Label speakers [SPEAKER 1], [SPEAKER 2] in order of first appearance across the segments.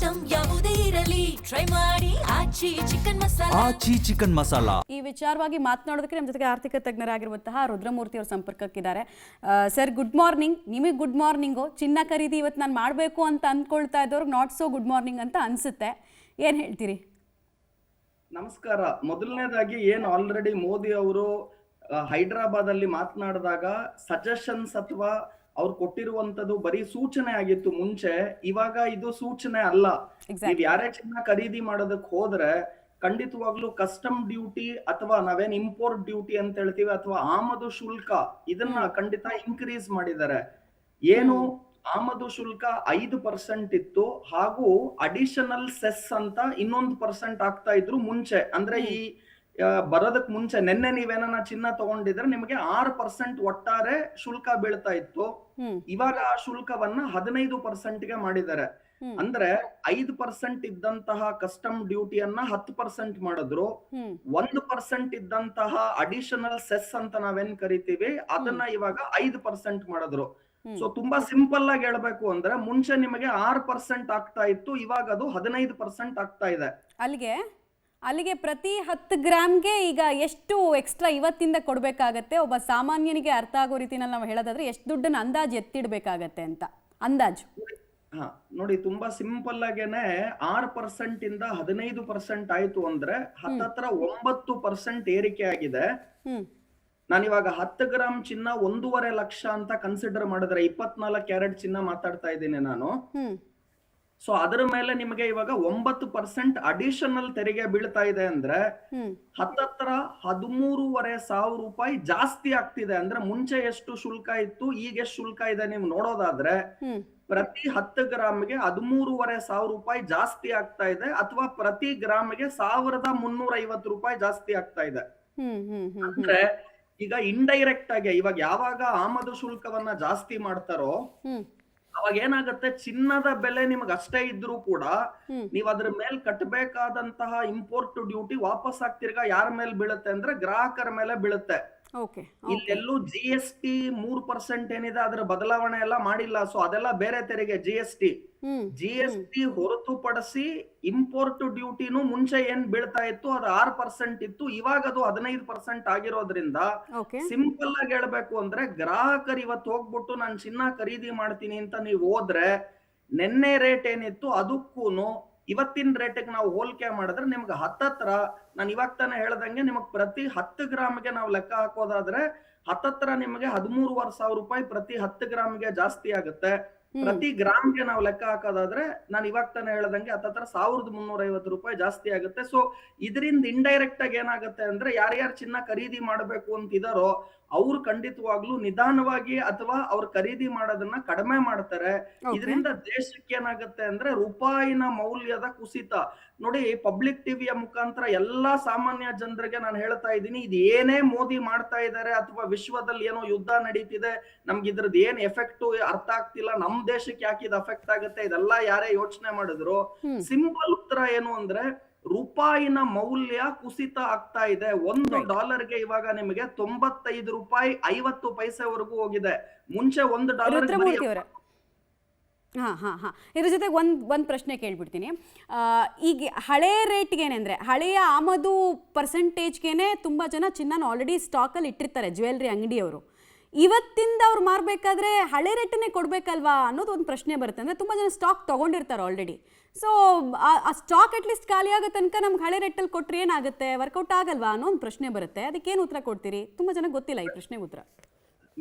[SPEAKER 1] Item ಯಾವುದೇ ಇರಲಿ try ಮಾಡಿ ಆಚಿ ಚಿಕನ್ ಮಸಾಲಾ.
[SPEAKER 2] ಈ ವಿಚಾರವಾಗಿ ಮಾತನಾಡೋದಕ್ಕೆ ನಮ್ಮ ಜೊತೆಗೆ ಆರ್ಥಿಕ ತಜ್ಞರಾಗಿರುವಂತಹ ರುದ್ರಮೂರ್ತಿ ಅವರು ಸಂಪರ್ಕಕ್ಕಿದ್ದಾರೆ. Sir good morning. ನಿಮಗೆ ಗುಡ್ ಮಾರ್ನಿಂಗು. ಚಿನ್ನ ಖರೀದಿ ಇವತ್ತು ನಾನು ಮಾಡಬೇಕು ಅಂತ ಅಂದ್ಕೊಳ್ತಾ ಇದ್ದವ್ರಿಗೆ ನಾಟ್ ಸೋ ಗುಡ್ ಮಾರ್ನಿಂಗ್ ಅಂತ ಅನ್ಸುತ್ತೆ. ಏನು ಹೇಳ್ತೀರಿ?
[SPEAKER 3] ನಮಸ್ಕಾರ. ಮೊದಲನೇದಾಗಿ ಏನು ಆಲ್ರೆಡಿ ಮೋದಿ ಅವರು ಹೈದರಾಬಾದ್ ಅಲ್ಲಿ ಮಾತನಾಡಿದಾಗ ಸಜೆಷನ್ಸ್ ಅಥವಾ ಅವ್ರು ಕೊಟ್ಟಿರುವಂತದ್ದು ಬರೀ ಸೂಚನೆ ಆಗಿತ್ತು ಮುಂಚೆ. ಇವಾಗ ಇದು ಸೂಚನೆ ಅಲ್ಲ. ನೀವ್ ಯಾರೇ ಚಿನ್ನ ಖರೀದಿ ಮಾಡೋದಕ್ ಹೋದ್ರೆ ಖಂಡಿತವಾಗ್ಲೂ ಕಸ್ಟಮ್ ಡ್ಯೂಟಿ ಅಥವಾ ನಾವೇನ್ ಇಂಪೋರ್ಟ್ ಡ್ಯೂಟಿ ಅಂತ ಹೇಳ್ತೀವಿ ಅಥವಾ ಆಮದು ಶುಲ್ಕ ಇದನ್ನ ಖಂಡಿತ ಇನ್ಕ್ರೀಸ್ ಮಾಡಿದ್ದಾರೆ. ಏನು ಆಮದು ಶುಲ್ಕ 5% ಇತ್ತು, ಹಾಗೂ ಅಡಿಷನಲ್ ಸೆಸ್ ಅಂತ ಇನ್ನೊಂದು % ಆಗ್ತಾ ಇದ್ರು ಮುಂಚೆ. ಅಂದ್ರೆ ಈ ಬರೋದಕ್ ಮುಂಚೆ ನಿನ್ನೆ ನೀವೇನ ಚಿನ್ನ ತಗೊಂಡಿದ್ರೆ ನಿಮಗೆ 6% ಒಟ್ಟಾರೆ ಶುಲ್ಕ ಬೀಳ್ತಾ ಇತ್ತು. ಇವಾಗ ಆ ಶುಲ್ಕವನ್ನ 15% ಮಾಡಿದ್ದಾರೆ. ಅಂದ್ರೆ 5% ಇದ್ದಂತಹ ಕಸ್ಟಮ್ ಡ್ಯೂಟಿಯನ್ನ 10% ಮಾಡಿದ್ರು. 1% ಇದ್ದಂತಹ ಅಡಿಷನಲ್ ಸೆಸ್ ಅಂತ ನಾವೇನ್ ಕರಿತೀವಿ ಅದನ್ನ ಇವಾಗ 5% ಮಾಡಿದ್ರು. ಸೊ ತುಂಬಾ ಸಿಂಪಲ್ ಆಗಿ ಹೇಳ್ಬೇಕು ಅಂದ್ರೆ ಮುಂಚೆ ನಿಮಗೆ 6% ಆಗ್ತಾ ಇತ್ತು, ಇವಾಗ ಅದು 15% ಆಗ್ತಾ ಇದೆ.
[SPEAKER 2] ಅಲ್ಲಿಗೆ ಪ್ರತಿ 10 ಗ್ರಾಮ್ಗೆ ಈಗ ಎಷ್ಟು ಎಕ್ಸ್ಟ್ರಾ ಇವತ್ತಿಂದ ಕೊಡ್ಬೇಕಾಗತ್ತೆ? ಒಬ್ಬ ಸಾಮಾನ್ಯನಿಗೆ ಅರ್ಥ ಆಗೋ ರೀತಿನಲ್ಲಿ ನಾವು ಹೇಳೋದಾದ್ರೆ ಎಷ್ಟು ದುಡ್ಡನ್ನ ಅಂದಾಜು ಎತ್ತಿಡ್ಬೇಕಾಗತ್ತೆ ಅಂತ ಅಂದಾಜು?
[SPEAKER 3] ನೋಡಿ, ತುಂಬಾ ಸಿಂಪಲ್ ಆಗೇನೆ 6% ಇಂದ 15% ಆಯ್ತು ಅಂದ್ರೆ ಹತ್ತತ್ರ 9% ಏರಿಕೆ ಆಗಿದೆ. ನಾನಿವಾಗ 10 ಗ್ರಾಮ್ ಚಿನ್ನ 1.5 ಲಕ್ಷ ಅಂತ ಕನ್ಸಿಡರ್ ಮಾಡಿದ್ರೆ 24 ಕ್ಯಾರೆಟ್ ಚಿನ್ನ ಮಾತಾಡ್ತಾ ಇದ್ದೀನಿ ನಾನು. ಸೊ ಅದರ ಮೇಲೆ ನಿಮಗೆ ಇವಾಗ 9% ಅಡಿಷನಲ್ ತೆರಿಗೆ ಬೀಳ್ತಾ ಇದೆ ಅಂದ್ರೆ ಹತ್ತತ್ರ 13,500 ರೂಪಾಯಿ ಜಾಸ್ತಿ ಆಗ್ತಿದೆ. ಅಂದ್ರೆ ಮುಂಚೆ ಎಷ್ಟು ಶುಲ್ಕ ಇತ್ತು, ಈಗ ಎಷ್ಟು ಶುಲ್ಕ ಇದೆ ನೀವು ನೋಡೋದಾದ್ರೆ ಪ್ರತಿ 10 ಗ್ರಾಮ್ಗೆ 13,500 ರೂಪಾಯಿ ಜಾಸ್ತಿ ಆಗ್ತಾ ಇದೆ, ಅಥವಾ ಪ್ರತಿ ಗ್ರಾಮ್ಗೆ 1,350 ರೂಪಾಯಿ ಜಾಸ್ತಿ ಆಗ್ತಾ ಇದೆ. ಅಂದ್ರೆ ಈಗ ಇಂಡೈರೆಕ್ಟ್ ಆಗಿ ಇವಾಗ ಯಾವಾಗ ಆಮದು ಶುಲ್ಕವನ್ನ ಜಾಸ್ತಿ ಮಾಡ್ತಾರೋ ಅವಾಗ ಏನಾಗುತ್ತೆ, ಚಿನ್ನದ ಬೆಲೆ ನಿಮ್ಗೆ ಅಷ್ಟೇ ಇದ್ರೂ ಕೂಡ ನೀವ್ ಅದ್ರ ಮೇಲೆ ಕಟ್ಟಬೇಕಾದಂತಹ ಇಂಪೋರ್ಟ್ ಡ್ಯೂಟಿ ವಾಪಸ್ ಆಗ್ತಿರ್ಗ ಯಾರ ಮೇಲೆ ಬೀಳುತ್ತೆ ಅಂದ್ರೆ ಗ್ರಾಹಕರ ಮೇಲೆ ಬೀಳುತ್ತೆ. ಇಲ್ಲೆಲ್ಲೂ GST 3% ಏನಿದೆ ಅದ್ರ ಬದಲಾವಣೆ ಎಲ್ಲ ಮಾಡಿಲ್ಲ. ಸೊ ಅದೆಲ್ಲ ಬೇರೆ ತೆರಿಗೆ GST ಹೊರತುಪಡಿಸಿ ಇಂಪೋರ್ಟ್ ಡ್ಯೂಟಿನೂ ಮುಂಚೆ ಏನ್ ಬೀಳ್ತಾ ಇತ್ತು ಅದು 6% ಇತ್ತು, ಇವಾಗ ಅದು 15% ಆಗಿರೋದ್ರಿಂದ ಸಿಂಪಲ್ ಆಗಿ ಹೇಳ್ಬೇಕು ಅಂದ್ರೆ ಗ್ರಾಹಕರು ಇವತ್ತು ಹೋಗ್ಬಿಟ್ಟು ನಾನು ಚಿನ್ನ ಖರೀದಿ ಮಾಡ್ತೀನಿ ಅಂತ ನೀವು ಹೋದ್ರೆ ನೆನ್ನೆ ರೇಟ್ ಏನಿತ್ತು ಅದಕ್ಕೂನು ಇವತ್ತಿನ ರೇಟಿಗೆ ನಾವು ಹೋಲಿಕೆ ಮಾಡಿದ್ರೆ ನಿಮ್ಗೆ ಹತ್ತತ್ರ ನಾನು ಇವಾಗ ತಾನೇ ಹೇಳ್ದಂಗೆ ನಿಮಗ್ ಪ್ರತಿ 10 ಗ್ರಾಮ್ಗೆ ನಾವು ಲೆಕ್ಕ ಹಾಕೋದಾದ್ರೆ ಹತ್ತತ್ರ ನಿಮಗೆ 13,500 ರೂಪಾಯಿ ಪ್ರತಿ 10 ಗ್ರಾಮ್ಗೆ ಜಾಸ್ತಿ ಆಗುತ್ತೆ. ಪ್ರತಿ ಗ್ರಾಮ್ಗೆ ನಾವು ಲೆಕ್ಕ ಹಾಕೋದಾದ್ರೆ ನಾನು ಇವಾಗ ತಾನೇ ಹೇಳ್ದಂಗೆ ಹತ್ತತ್ರ 1,350 ರೂಪಾಯಿ ಜಾಸ್ತಿ ಆಗುತ್ತೆ. ಸೊ ಇದರಿಂದ ಇಂಡೈರೆಕ್ಟ್ ಆಗಿ ಏನಾಗುತ್ತೆ ಅಂದ್ರೆ ಯಾರ್ಯಾರು ಚಿನ್ನ ಖರೀದಿ ಮಾಡ್ಬೇಕು ಅಂತಿದಾರೋ ಅವ್ರು ಖಂಡಿತವಾಗ್ಲೂ ನಿಧಾನವಾಗಿ ಅಥವಾ ಅವ್ರು ಖರೀದಿ ಮಾಡೋದನ್ನ ಕಡಿಮೆ ಮಾಡ್ತಾರೆ. ಇದರಿಂದ ದೇಶಕ್ಕೆ ಏನಾಗುತ್ತೆ ಅಂದ್ರೆ ರೂಪಾಯಿನ ಮೌಲ್ಯದ ಕುಸಿತ. ನೋಡಿ, ಪಬ್ಲಿಕ್ ಟಿವಿಯ ಮುಖಾಂತರ ಎಲ್ಲಾ ಸಾಮಾನ್ಯ ಜನರಿಗೆ ನಾನು ಹೇಳ್ತಾ ಇದ್ದೀನಿ, ಇದು ಏನೇ ಮೋದಿ ಮಾಡ್ತಾ ಇದ್ದಾರೆ ಅಥವಾ ವಿಶ್ವದಲ್ಲಿ ಏನೋ ಯುದ್ಧ ನಡೀತಿದೆ ನಮ್ಗೆ ಇದ್ರದ್ದು ಏನ್ ಎಫೆಕ್ಟ್ ಅರ್ಥ ಆಗ್ತಿಲ್ಲ, ನಮ್ ದೇಶಕ್ಕೆ ಯಾಕೆ ಇದು ಅಫೆಕ್ಟ್ ಆಗುತ್ತೆ ಇದೆಲ್ಲ ಯಾರೇ ಯೋಚನೆ ಮಾಡಿದ್ರು ಸಿಂಪಲ್ ಉತ್ತರ ಏನು ಅಂದ್ರೆ ರೂಪಾಯಿನ ಮೌಲ್ಯ ಕುಸಿತ ಆಗ್ತಾ ಇದೆ. $1ಗೆ ಇವಾಗ ನಿಮಗೆ 95 ರೂಪಾಯಿ 50 ಪೈಸೆವರೆಗೂ ಹೋಗಿದೆ. ಮುಂಚೆ $1
[SPEAKER 2] ಇದ್ರ ಜೊತೆಗೆ ಒಂದು ಪ್ರಶ್ನೆ ಕೇಳ್ಬಿಡ್ತೀನಿ. ಈಗ ಹಳೆ ರೇಟ್ಗೇನೆ ಅಂದರೆ ಹಳೆಯ ಆಮದು ಪರ್ಸೆಂಟೇಜ್ಗೇನೆ ತುಂಬ ಜನ ಚಿನ್ನನ ಆಲ್ರೆಡಿ ಸ್ಟಾಕಲ್ಲಿ ಇಟ್ಟಿರ್ತಾರೆ ಜ್ಯುವೆಲ್ರಿ ಅಂಗಡಿಯವರು. ಇವತ್ತಿಂದ ಅವ್ರು ಮಾರಬೇಕಾದ್ರೆ ಹಳೆ ರೇಟನ್ನೇ ಕೊಡಬೇಕಲ್ವಾ ಅನ್ನೋದು ಒಂದು ಪ್ರಶ್ನೆ ಬರುತ್ತೆ. ಅಂದರೆ ತುಂಬ ಜನ ಸ್ಟಾಕ್ ತೊಗೊಂಡಿರ್ತಾರೆ ಆಲ್ರೆಡಿ. ಸೊ ಆ ಸ್ಟಾಕ್ ಅಟ್ಲೀಸ್ಟ್ ಖಾಲಿ ಆಗೋ ತನಕ ನಮ್ಗೆ ಹಳೆ ರೇಟಲ್ಲಿ ಕೊಟ್ಟರೆ ಏನಾಗುತ್ತೆ, ವರ್ಕೌಟ್ ಆಗಲ್ವಾ ಅನ್ನೋ ಒಂದು ಪ್ರಶ್ನೆ ಬರುತ್ತೆ. ಅದಕ್ಕೇನು ಉತ್ತರ ಕೊಡ್ತೀರಿ? ತುಂಬ ಜನಕ್ಕೆ ಗೊತ್ತಿಲ್ಲ ಈ ಪ್ರಶ್ನೆಗೆ ಉತ್ತರ.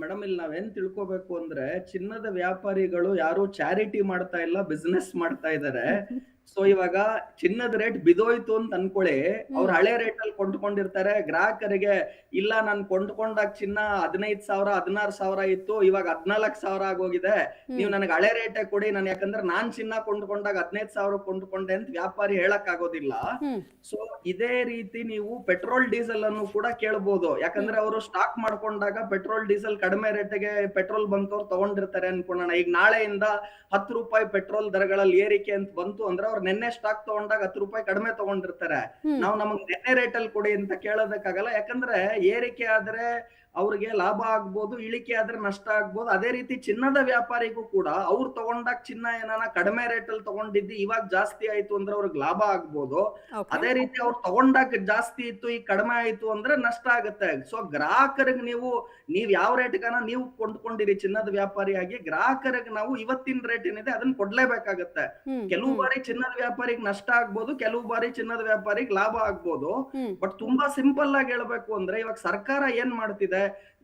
[SPEAKER 3] ಮೇಡಮ್, ಇಲ್ಲಿ ನಾವೇನ್ ತಿಳ್ಕೊಬೇಕು ಅಂದ್ರೆ ಚಿನ್ನದ ವ್ಯಾಪಾರಿಗಳು ಯಾರು ಚಾರಿಟಿ ಮಾಡ್ತಾ ಇಲ್ಲ, ಬಿಸ್ನೆಸ್ ಮಾಡ್ತಾ ಇದಾರೆ. ಸೊ ಇವಾಗ ಚಿನ್ನದ ರೇಟ್ ಬಿದೋಯ್ತು ಅಂತ ಅನ್ಕೊಳ್ಳಿ, ಅವ್ರು ಹಳೆ ರೇಟ್ ಅಲ್ಲಿ ಕೊಂಡ್ಕೊಂಡಿರ್ತಾರೆ. ಗ್ರಾಹಕರಿಗೆ ಇಲ್ಲ ನಾನು ಕೊಂಡ್ಕೊಂಡಾಗ ಚಿನ್ನ 15,000 16,000 ಇತ್ತು, ಇವಾಗ 14,000 ಆಗೋಗಿದೆ, ನೀವು ನನಗೆ ಹಳೆ ರೇಟೇ ಕೊಡಿ, ನಾನು ಯಾಕಂದ್ರೆ ನಾನ್ ಚಿನ್ನ ಕೊಂಡ್ಕೊಂಡಾಗ 15,000 ಕೊಂಡ್ಕೊಂಡೆ ಅಂತ ವ್ಯಾಪಾರಿ ಹೇಳಕ್ ಆಗೋದಿಲ್ಲ. ಸೊ ಇದೇ ರೀತಿ ನೀವು ಪೆಟ್ರೋಲ್ ಡೀಸೆಲ್ ಅನ್ನು ಕೂಡ ಕೇಳ್ಬೋದು. ಯಾಕಂದ್ರೆ ಅವರು ಸ್ಟಾಕ್ ಮಾಡ್ಕೊಂಡಾಗ ಪೆಟ್ರೋಲ್ ಡೀಸೆಲ್ ಕಡಿಮೆ ರೇಟ್ಗೆ ಪೆಟ್ರೋಲ್ ಬಂಕ್ ಅವ್ರು ತಗೊಂಡಿರ್ತಾರೆ ಅನ್ಕೊಳ್ಳೋಣ. ಈಗ ನಾಳೆಯಿಂದ 10 ರೂಪಾಯಿ ಪೆಟ್ರೋಲ್ ದರಗಳಲ್ಲಿ ಏರಿಕೆ ಅಂತ ಬಂತು ಅಂದ್ರೆ ಅವ್ರು ನಿನ್ನೆ ಸ್ಟಾಕ್ ತಗೊಂಡಾಗ 10 ರೂಪಾಯಿ ಕಡಿಮೆ ತಗೊಂಡಿರ್ತಾರೆ. ನಾವು ನಮಗ್ ನೆನ್ನೆ ರೇಟ್ ಅಲ್ಲಿ ಕೊಡಿ ಅಂತ ಕೇಳೋದಕ್ಕಾಗಲ್ಲ. ಯಾಕಂದ್ರೆ ಏರಿಕೆ ಆದ್ರೆ ಅವ್ರಿಗೆ ಲಾಭ ಆಗ್ಬೋದು, ಇಳಿಕೆ ಆದ್ರೆ ನಷ್ಟ ಆಗ್ಬೋದು. ಅದೇ ರೀತಿ ಚಿನ್ನದ ವ್ಯಾಪಾರಿಗೂ ಕೂಡ ಅವ್ರು ತಗೊಂಡಾಗ ಚಿನ್ನ ಏನಾನ ಕಡಿಮೆ ರೇಟ್ ಅಲ್ಲಿ ತಗೊಂಡಿದ್ದು ಇವಾಗ ಜಾಸ್ತಿ ಆಯ್ತು ಅಂದ್ರೆ ಅವ್ರಿಗೆ ಲಾಭ ಆಗ್ಬೋದು. ಅದೇ ರೀತಿ ಅವ್ರು ತಗೊಂಡಾಗ ಜಾಸ್ತಿ ಇತ್ತು ಈಗ ಕಡಿಮೆ ಆಯ್ತು ಅಂದ್ರೆ ನಷ್ಟ ಆಗುತ್ತೆ. ಸೊ ಗ್ರಾಹಕರಿಗೆ ನೀವ್ ಯಾವ ರೇಟ್ಗಾನ ನೀವು ಕೊಂಡ್ಕೊಂಡಿರಿ ಚಿನ್ನದ ವ್ಯಾಪಾರಿಯಾಗಿ, ಗ್ರಾಹಕರಿಗೆ ನಾವು ಇವತ್ತಿನ ರೇಟ್ ಏನಿದೆ ಅದನ್ನ ಕೊಡ್ಲೇಬೇಕಾಗತ್ತೆ. ಕೆಲವು ಬಾರಿ ಚಿನ್ನದ ವ್ಯಾಪಾರಿಗೆ ನಷ್ಟ ಆಗ್ಬೋದು, ಕೆಲವು ಬಾರಿ ಚಿನ್ನದ ವ್ಯಾಪಾರಿಗೆ ಲಾಭ ಆಗ್ಬೋದು. ಬಟ್ ತುಂಬಾ ಸಿಂಪಲ್ ಆಗಿ ಹೇಳ್ಬೇಕು ಅಂದ್ರೆ ಇವಾಗ ಸರ್ಕಾರ ಏನ್ ಮಾಡ್ತಿದೆ,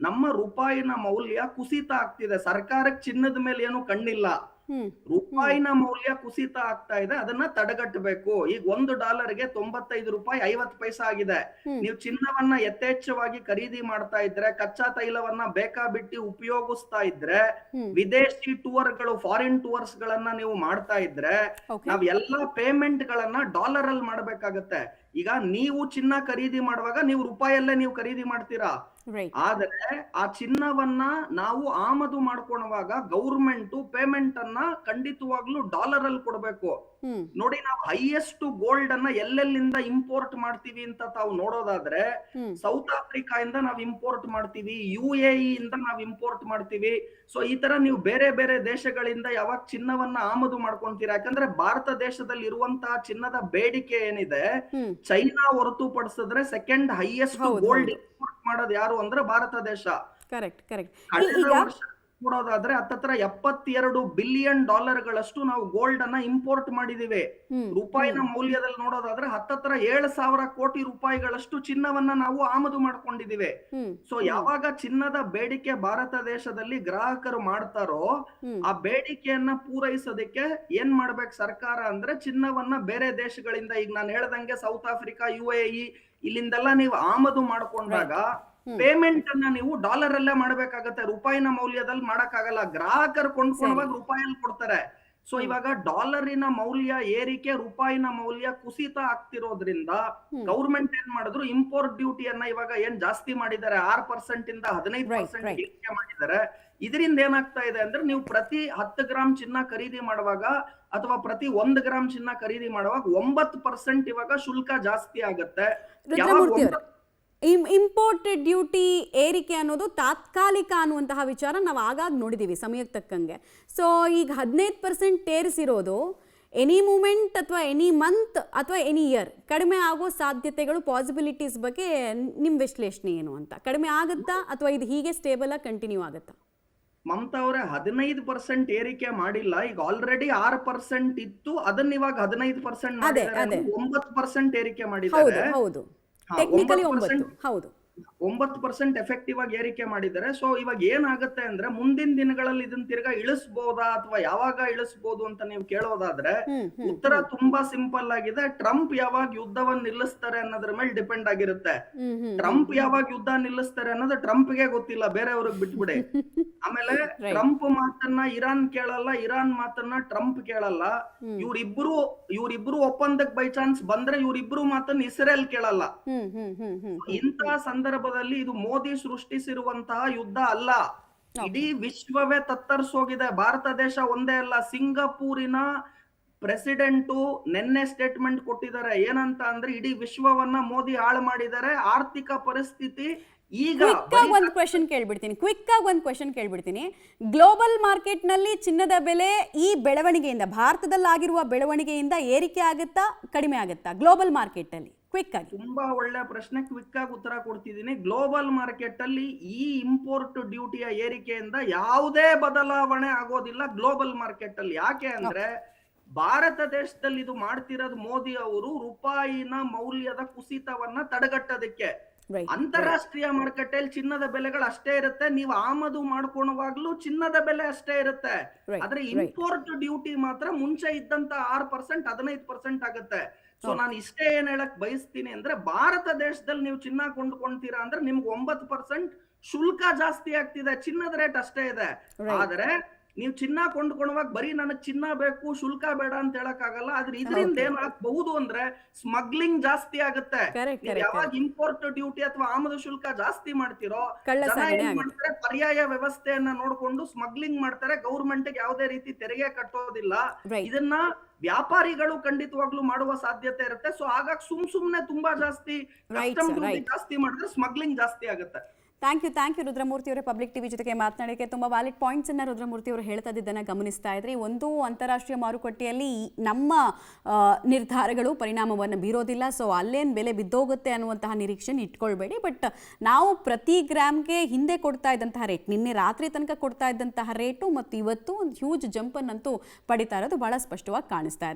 [SPEAKER 3] ನಮ್ಮ ರೂಪಾಯಿನ ಮೌಲ್ಯ ಕುಸಿತ ಆಗ್ತಿದೆ. ಸರ್ಕಾರಕ್ಕೆ ಚಿನ್ನದ ಮೇಲೆ ಏನು ಕಣ್ಣಿಲ್ಲ, ರೂಪಾಯಿನ ಮೌಲ್ಯ ಕುಸಿತ ಆಗ್ತಾ ಇದೆ, ಅದನ್ನ ತಡೆಗಟ್ಟಬೇಕು. ಈಗ $1ಗೆ 95 ರೂಪಾಯಿ 50 ಪೈಸಾ ಆಗಿದೆ. ನೀವು ಚಿನ್ನವನ್ನ ಯಥೇಚ್ಛವಾಗಿ ಖರೀದಿ ಮಾಡ್ತಾ ಇದ್ರೆ, ಕಚ್ಚಾ ತೈಲವನ್ನ ಬೇಕಾಬಿಟ್ಟಿ ಉಪಯೋಗಿಸ್ತಾ ಇದ್ರೆ, ವಿದೇಶಿ ಟೂರ್ಗಳು ಫಾರಿನ್ ಟೂರ್ಸ್ ಗಳನ್ನ ನೀವು ಮಾಡ್ತಾ ಇದ್ರೆ, ನಾವ್ ಎಲ್ಲಾ ಪೇಮೆಂಟ್ ಗಳನ್ನ ಡಾಲರ್ ಅಲ್ಲಿ ಮಾಡ್ಬೇಕಾಗತ್ತೆ. ಈಗ ನೀವು ಚಿನ್ನ ಖರೀದಿ ಮಾಡುವಾಗ ನೀವು ರೂಪಾಯಲ್ಲೇ ನೀವು ಖರೀದಿ ಮಾಡ್ತೀರಾ, ಆದ್ರೆ ಆ ಚಿನ್ನವನ್ನ ನಾವು ಆಮದು ಮಾಡ್ಕೊಳ್ಳುವಾಗ ಗೌರ್ಮೆಂಟ್ ಪೇಮೆಂಟ್ ಅನ್ನ ಖಂಡಿತವಾಗ್ಲೂ ಡಾಲರ್ ಅಲ್ಲಿ ಕೊಡ್ಬೇಕು. ನೋಡಿ, ನಾವು ಹೈಯೆಸ್ಟ್ ಗೋಲ್ಡ್ ಅನ್ನ ಎಲ್ಲೆಲ್ಲಿಂದ ಇಂಪೋರ್ಟ್ ಮಾಡ್ತೀವಿ ಅಂತ ತಾವು ನೋಡೋದಾದ್ರೆ, ಸೌತ್ ಆಫ್ರಿಕಾ ಇಂದ ನಾವ್ ಇಂಪೋರ್ಟ್ ಮಾಡ್ತೀವಿ, UAE ಇಂದ ನಾವ್ ಇಂಪೋರ್ಟ್ ಮಾಡ್ತೀವಿ. ಸೊ ಈ ತರ ನೀವು ಬೇರೆ ಬೇರೆ ದೇಶಗಳಿಂದ ಯಾವಾಗ ಚಿನ್ನವನ್ನ ಆಮದು ಮಾಡ್ಕೊಂತೀರಾ, ಯಾಕಂದ್ರೆ ಭಾರತ ದೇಶದಲ್ಲಿ ಇರುವಂತಹ ಚಿನ್ನದ ಬೇಡಿಕೆ ಏನಿದೆ, ಚೈನಾ ಹೊರತುಪಡಿಸಿದ್ರೆ ಸೆಕೆಂಡ್ ಹೈಯೆಸ್ಟ್ ಗೋಲ್ಡ್ ಇಂಪೋರ್ಟ್ ಮಾಡೋದು ಯಾರು ಅಂದ್ರೆ ಭಾರತ ದೇಶ. ನೋಡೋದಾದ್ರೆ ಹತ್ತತ್ರ $72 ಬಿಲಿಯನ್ ನಾವು ಗೋಲ್ಡ್ ಅನ್ನ ಇಂಪೋರ್ಟ್ ಮಾಡಿದೀವಿ. ರೂಪಾಯಿನ ಮೌಲ್ಯದಲ್ಲಿ ನೋಡೋದಾದ್ರೆ ಹತ್ತತ್ರ 7,000 ಕೋಟಿ ರೂಪಾಯಿಗಳಷ್ಟು ಚಿನ್ನವನ್ನ ನಾವು ಆಮದು ಮಾಡ್ಕೊಂಡಿದೀವಿ. ಸೊ ಯಾವಾಗ ಚಿನ್ನದ ಬೇಡಿಕೆ ಭಾರತ ದೇಶದಲ್ಲಿ ಗ್ರಾಹಕರು ಮಾಡ್ತಾರೋ, ಆ ಬೇಡಿಕೆಯನ್ನ ಪೂರೈಸೋದಕ್ಕೆ ಏನ್ ಮಾಡ್ಬೇಕು ಸರ್ಕಾರ ಅಂದ್ರೆ, ಚಿನ್ನವನ್ನ ಬೇರೆ ದೇಶಗಳಿಂದ, ಈಗ ನಾನು ಹೇಳ್ದಂಗೆ ಸೌತ್ ಆಫ್ರಿಕಾ, UAE ಇಲ್ಲಿಂದೆಲ್ಲ ನೀವು ಆಮದು ಮಾಡ್ಕೊಂಡಾಗ ಪೇಮೆಂಟ್ ಅನ್ನ ನೀವು ಡಾಲರ್ ಅಲ್ಲೇ ಮಾಡ್ಬೇಕಾಗತ್ತೆ, ರೂಪಾಯಿನ ಮೌಲ್ಯದಲ್ಲಿ ಮಾಡಕ್ಕಾಗಲ್ಲ. ಗ್ರಾಹಕರು ಕೊಂಡ್ಕೊಂಡಾಗ ರೂಪಾಯಲ್ಲಿ ಕೊಡ್ತಾರೆ. ಸೊ ಇವಾಗ ಡಾಲರಿನ ಮೌಲ್ಯ ಏರಿಕೆ, ರೂಪಾಯಿನ ಮೌಲ್ಯ ಕುಸಿತ ಆಗ್ತಿರೋದ್ರಿಂದ ಗೌರ್ಮೆಂಟ್ ಏನ್ ಮಾಡಿದ್ರು, ಇಂಪೋರ್ಟ್ ಡ್ಯೂಟಿಯನ್ನ ಇವಾಗ ಏನ್ ಜಾಸ್ತಿ ಮಾಡಿದ್ದಾರೆ, 6% ಇಂದ 15% ಏರಿಕೆ ಮಾಡಿದ್ದಾರೆ. ಇದರಿಂದ ಏನಾಗ್ತಾ ಇದೆ ಅಂದ್ರೆ, ನೀವು ಪ್ರತಿ 10 ಗ್ರಾಮ್ ಚಿನ್ನ ಖರೀದಿ ಮಾಡುವಾಗ ಅಥವಾ ಪ್ರತಿ 1 ಗ್ರಾಮ್ ಚಿನ್ನ ಖರೀದಿ ಮಾಡುವಾಗ 9% ಇವಾಗ ಶುಲ್ಕ ಜಾಸ್ತಿ ಆಗತ್ತೆ.
[SPEAKER 2] ಇಂಪೋರ್ಟೆಡ್ ಡ್ಯೂಟಿ ಏರಿಕೆ ಅನ್ನೋದು ತಾತ್ಕಾಲಿಕ ಅನ್ನುವಂತಹ ವಿಚಾರ ನಾವು ಆಗಾಗ ನೋಡಿದ್ದೀವಿ ಸಮಯಕ್ಕೆ ತಕ್ಕಂಗೆ. ಸೊ ಈಗ 15% ಏರಿಸಿರೋದು ಎನಿ ಮೂಮೆಂಟ್ ಅಥವಾ ಎನಿ ಮಂತ್ ಅಥವಾ ಎನಿ ಇಯರ್ ಕಡಿಮೆ ಆಗೋ ಸಾಧ್ಯತೆಗಳು, ಪಾಸಿಬಿಲಿಟೀಸ್ ಬಗ್ಗೆ ನಿಮ್ಮ ವಿಶ್ಲೇಷಣೆ ಏನು ಅಂತ? ಕಡಿಮೆ ಆಗುತ್ತಾ ಅಥವಾ ಇದು ಹೀಗೆ ಸ್ಟೇಬಲ್ ಆಗಿ ಕಂಟಿನ್ಯೂ ಆಗುತ್ತಾ?
[SPEAKER 3] ಮಮತಾ ಅವರೇ, 15% ಏರಿಕೆ ಮಾಡಿಲ್ಲ. ಈಗ ಆಲ್ರೆಡಿ 6% ಇತ್ತು, ಅದನ್ನ ಇವಾಗ 15% ಮಾಡಿದ್ದಾರೆ, 9% ಏರಿಕೆ ಮಾಡಿದ್ದಾರೆ.
[SPEAKER 2] ಹೌದು, ಟೆಕ್ನಿಕಲಿ 9%. ಹೌದು,
[SPEAKER 3] 9% ಎಫೆಕ್ಟಿವ್ ಆಗಿ ಏರಿಕೆ ಮಾಡಿದ್ದಾರೆ. ಸೊ ಇವಾಗ ಏನಾಗುತ್ತೆ ಅಂದ್ರೆ, ಮುಂದಿನ ದಿನಗಳಲ್ಲಿ ಇದನ್ನ ತಿರ್ಗಾ ಇಳಿಸಬಹುದಾ ಅಥವಾ ಯಾವಾಗ ಇಳಿಸಬಹುದು ಅಂತ ನೀವು ಕೇಳೋದಾದ್ರೆ, ಉತ್ತರ ತುಂಬಾ ಸಿಂಪಲ್ ಆಗಿದೆ. ಟ್ರಂಪ್ ಯಾವಾಗ ಯುದ್ಧವನ್ನ ನಿಲ್ಲಿಸ್ತಾರೆ ಅನ್ನೋದ್ರ ಮೇಲೆ ಡಿಪೆಂಡ್ ಆಗಿರುತ್ತೆ. ಟ್ರಂಪ್ ಯಾವಾಗ ಯುದ್ಧ ನಿಲ್ಲಿಸ್ತಾರೆ ಅನ್ನೋದು ಟ್ರಂಪ್ಗೆ ಗೊತ್ತಿಲ್ಲ, ಬೇರೆಯವ್ರಿಗೆ ಬಿಟ್ಬಿಡಿ. ಆಮೇಲೆ ಟ್ರಂಪ್ ಮಾತನ್ನ ಇರಾನ್ ಕೇಳಲ್ಲ, ಇರಾನ್ ಮಾತನ್ನ ಟ್ರಂಪ್ ಕೇಳಲ್ಲ. ಇವ್ರಿಬ್ರು ಒಪ್ಪಂದಕ್ಕೆ ಬೈ ಚಾನ್ಸ್ ಬಂದ್ರೆ ಇವ್ರಿಬ್ರು ಮಾತನ್ನ ಇಸ್ರೇಲ್ ಕೇಳಲ್ಲ. ಇಂತಹ ಸಂದರ್ಭದಲ್ಲಿ ಇದು ಮೋದಿ ಸೃಷ್ಟಿಸಿರುವಂತಹ ಯುದ್ಧ ಅಲ್ಲ, ಇಡೀ ವಿಶ್ವವೇ ತತ್ತರಿಸೋಗಿದೆ. ಭಾರತ ದೇಶ ಒಂದೇ ಅಲ್ಲ, ಸಿಂಗಾಪೂರಿನ ಪ್ರೆಸಿಡೆಂಟು ನಿನ್ನೆ ಸ್ಟೇಟ್ಮೆಂಟ್ ಕೊಟ್ಟಿದ್ದಾರೆ. ಏನಂತ ಅಂದ್ರೆ, ಇಡೀ ವಿಶ್ವವನ್ನ ಮೋದಿ ಹಾಳು ಮಾಡಿದ್ದಾರೆ, ಆರ್ಥಿಕ ಪರಿಸ್ಥಿತಿ ಈಗ.
[SPEAKER 2] ಕ್ವಿಕ್ ಆಗಿ ಒಂದು ಕ್ವೆಶ್ಚನ್ ಕೇಳ್ಬಿಡ್ತೀನಿ. ಗ್ಲೋಬಲ್ ಮಾರ್ಕೆಟ್ ನಲ್ಲಿ ಚಿನ್ನದ ಬೆಲೆ ಈ ಬೆಳವಣಿಗೆಯಿಂದ, ಭಾರತದಲ್ಲಾಗಿರುವ ಬೆಳವಣಿಗೆಯಿಂದ ಏರಿಕೆ ಆಗುತ್ತಾ ಕಡಿಮೆ ಆಗುತ್ತಾ ಗ್ಲೋಬಲ್ ಮಾರ್ಕೆಟ್ ಅಲ್ಲಿ? ಕ್ವಿಕ್ ಆಗಿ.
[SPEAKER 3] ತುಂಬಾ ಒಳ್ಳೆ ಪ್ರಶ್ನೆ, ಕ್ವಿಕ್ ಆಗಿ ಉತ್ತರ ಕೊಡ್ತಿದ್ದೀನಿ. ಗ್ಲೋಬಲ್ ಮಾರ್ಕೆಟ್ ಅಲ್ಲಿ ಈ ಇಂಪೋರ್ಟ್ ಡ್ಯೂಟಿಯ ಏರಿಕೆಯಿಂದ ಯಾವುದೇ ಬದಲಾವಣೆ ಆಗೋದಿಲ್ಲ ಗ್ಲೋಬಲ್ ಮಾರ್ಕೆಟ್ ಅಲ್ಲಿ. ಯಾಕೆ ಅಂದ್ರೆ, ಭಾರತ ದೇಶದಲ್ಲಿ ಇದು ಮಾಡ್ತಿರೋದು ಮೋದಿ ಅವರು ರೂಪಾಯಿನ ಮೌಲ್ಯದ ಕುಸಿತವನ್ನ ತಡೆಗಟ್ಟೋದಕ್ಕೆ. ಅಂತಾರಾಷ್ಟ್ರೀಯ ಮಾರ್ಕೆಟ್ ಅಲ್ಲಿ ಚಿನ್ನದ ಬೆಲೆಗಳು ಅಷ್ಟೇ ಇರುತ್ತೆ, ನೀವು ಆಮದು ಮಾಡ್ಕೊಳ್ಳುವಾಗ್ಲೂ ಚಿನ್ನದ ಬೆಲೆ ಅಷ್ಟೇ ಇರುತ್ತೆ. ಆದ್ರೆ ಇಂಪೋರ್ಟ್ ಡ್ಯೂಟಿ ಮಾತ್ರ ಮುಂಚೆ ಇದ್ದಂತ 6% 15% ಆಗುತ್ತೆ. ಸೊ ನಾನು ಇಷ್ಟೇ ಏನ್ ಹೇಳಕ್ ಬಯಸ್ತೀನಿ ಅಂದ್ರೆ, ಭಾರತ ದೇಶದಲ್ಲಿ ನೀವು ಚಿನ್ನ ಕೊಂಡ್ಕೊಂತೀರಾ ಅಂದ್ರೆ ನಿಮ್ಗೆ 9% ಶುಲ್ಕ ಜಾಸ್ತಿ ಆಗ್ತಿದೆ, ಚಿನ್ನದ ರೇಟ್ ಅಷ್ಟೇ ಇದೆ. ಆದ್ರೆ ನೀವು ಚಿನ್ನ ಕೊಂಡ್ಕೊಳ್ಳುವಾಗ ಬರೀ ನನಗ್ ಚಿನ್ನ ಬೇಕು ಶುಲ್ಕ ಬೇಡ ಅಂತ ಹೇಳಕ್ ಆಗಲ್ಲ. ಆದ್ರೆ ಇದರಿಂದ ಏನಾಗಬಹುದು ಅಂದ್ರೆ, ಸ್ಮಗ್ಲಿಂಗ್ ಜಾಸ್ತಿ ಆಗುತ್ತೆ. ಯಾವಾಗ ಇಂಪೋರ್ಟ್ ಡ್ಯೂಟಿ ಅಥವಾ ಆಮದು ಶುಲ್ಕ ಜಾಸ್ತಿ ಮಾಡ್ತಿರೋ, ಜನ ಏನ್ ಮಾಡ್ತಾರೆ, ಪರ್ಯಾಯ ವ್ಯವಸ್ಥೆಯನ್ನ ನೋಡ್ಕೊಂಡು ಸ್ಮಗ್ಲಿಂಗ್ ಮಾಡ್ತಾರೆ, ಗೌರ್ಮೆಂಟ್ ಗೆ ಯಾವುದೇ ರೀತಿ ತೆರಿಗೆ ಕಟ್ಟೋದಿಲ್ಲ. ಇದನ್ನ ವ್ಯಾಪಾರಿಗಳು ಖಂಡಿತವಾಗ್ಲೂ ಮಾಡುವ ಸಾಧ್ಯತೆ ಇರುತ್ತೆ. ಸೊ ಹಾಗಾಗಿ ಸುಮ್ನೆ ತುಂಬಾ ಜಾಸ್ತಿ ಮಾಡಿದ್ರೆ ಸ್ಮಗ್ಲಿಂಗ್ ಜಾಸ್ತಿ ಆಗುತ್ತೆ.
[SPEAKER 2] ಥ್ಯಾಂಕ್ ಯು ರುದ್ರಮೂರ್ತಿ ಅವರೇ, ಪಬ್ಲಿಕ್ ಟಿವಿ ಜೊತೆಗೆ ಮಾತನಾಡೋಕ್ಕೆ. ತುಂಬ ವ್ಯಾಲಿಡ್ ಪಾಯಿಂಟ್ಸನ್ನು ರುದ್ರಮೂರ್ತಿ ಅವರು ಹೇಳ್ತಾ ಇದ್ದನ್ನು ಗಮನಿಸ್ತಾ ಇದ್ರಿ. ಒಂದು, ಅಂತಾರಾಷ್ಟ್ರೀಯ ಮಾರುಕಟ್ಟೆಯಲ್ಲಿ ನಮ್ಮ ನಿರ್ಧಾರಗಳು ಪರಿಣಾಮವನ್ನು ಬೀರೋದಿಲ್ಲ, ಸೊ ಅಲ್ಲೇನು ಬೆಲೆ ಬಿದ್ದೋಗುತ್ತೆ ಅನ್ನುವಂತಹ ನಿರೀಕ್ಷೆನ ಇಟ್ಕೊಳ್ಬೇಡಿ. ಬಟ್ ನಾವು ಪ್ರತಿ ಗ್ರಾಮ್ಗೆ ಹಿಂದೆ ಕೊಡ್ತಾ ಇದ್ದಂತಹ ರೇಟ್, ನಿನ್ನೆ ರಾತ್ರಿ ತನಕ ಕೊಡ್ತಾ ಇದ್ದಂತಹ ರೇಟು ಮತ್ತು ಇವತ್ತು ಒಂದು ಹ್ಯೂಜ್ ಜಂಪನ್ನಂತೂ ಪಡಿತಾ ಇರೋದು ಭಾಳ ಸ್ಪಷ್ಟವಾಗಿ ಕಾಣಿಸ್ತಾ ಇದೆ.